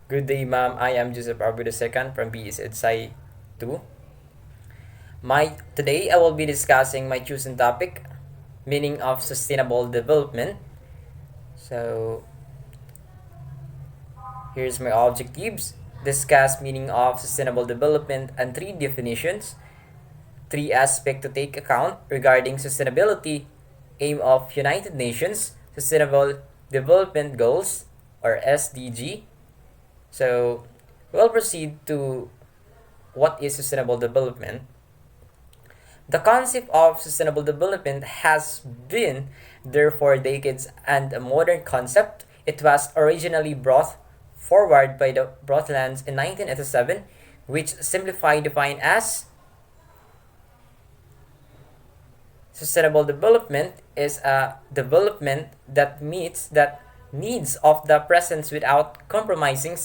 Good day, ma'am. I am Joseph Abrio II from BS Edsci 2. Today I will be discussing my chosen topic, meaning of sustainable development. So here's my objectives. Discuss meaning of sustainable development and three definitions, three aspects to take account regarding sustainability, aim of United Nations Sustainable Development Goals or SDG. So we'll proceed to what is sustainable development. The concept of sustainable development has been there for decades and a modern concept. It was originally brought forward by the Brundtland in 1987, which simplified defined as sustainable development is a development that meets the needs of the present without compromising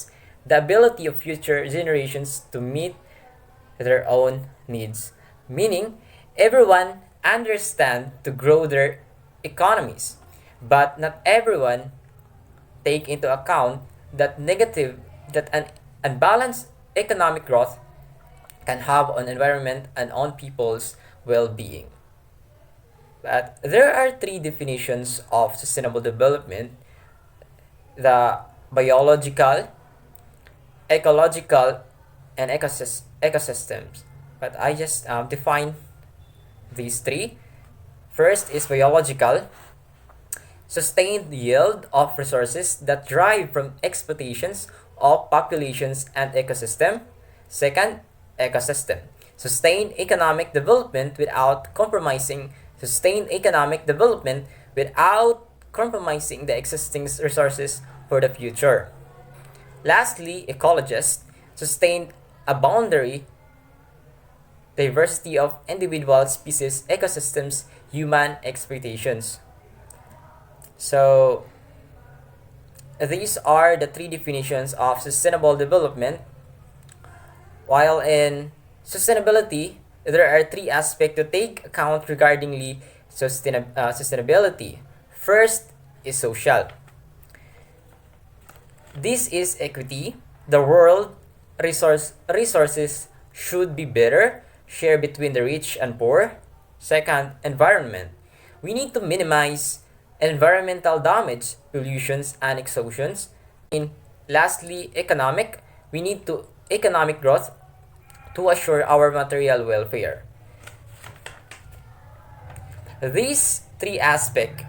the ability of future generations to meet their own needs. Meaning, everyone understand to grow their economies, but not everyone take into account that an unbalanced economic growth can have on environment and on people's well-being. But there are three definitions of sustainable development: the biological, ecological, and ecosystems. But I just define these three. First is biological, sustained yield of resources that derive from exploitations of populations and ecosystem. Second, ecosystem, sustained economic development without compromising the existing resources for the future. Lastly, ecologist, sustained a boundary diversity of individual species, ecosystems, human expectations. So these are the three definitions of sustainable development. While in sustainability, there are three aspects to take account regarding sustainability. First is social. This is equity. The world resources should be better shared between the rich and poor. Second, environment. We need to minimize environmental damage, pollutions, and exhaustions. And lastly, economic. We need to economic growth to assure our material welfare. These three aspects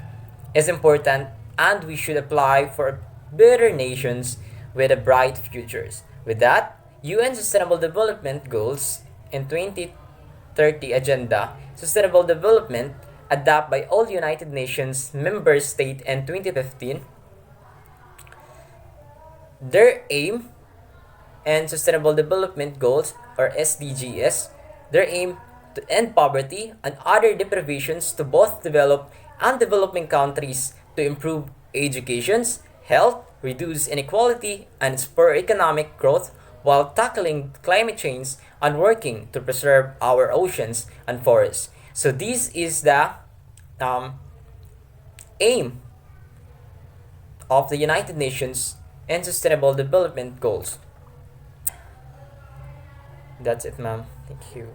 is important and we should apply for better nations with a bright futures. With that, UN Sustainable Development Goals in 2030 Agenda Sustainable Development adopted by all United Nations member states in 2015. Their aim and Sustainable Development Goals or SDGs, their aim to end poverty and other deprivations to both developed and developing countries to improve educations, health, reduce inequality, and spur economic growth while tackling climate change and working to preserve our oceans and forests. So this is the aim of the United Nations and Sustainable Development Goals. That's it, ma'am. Thank you.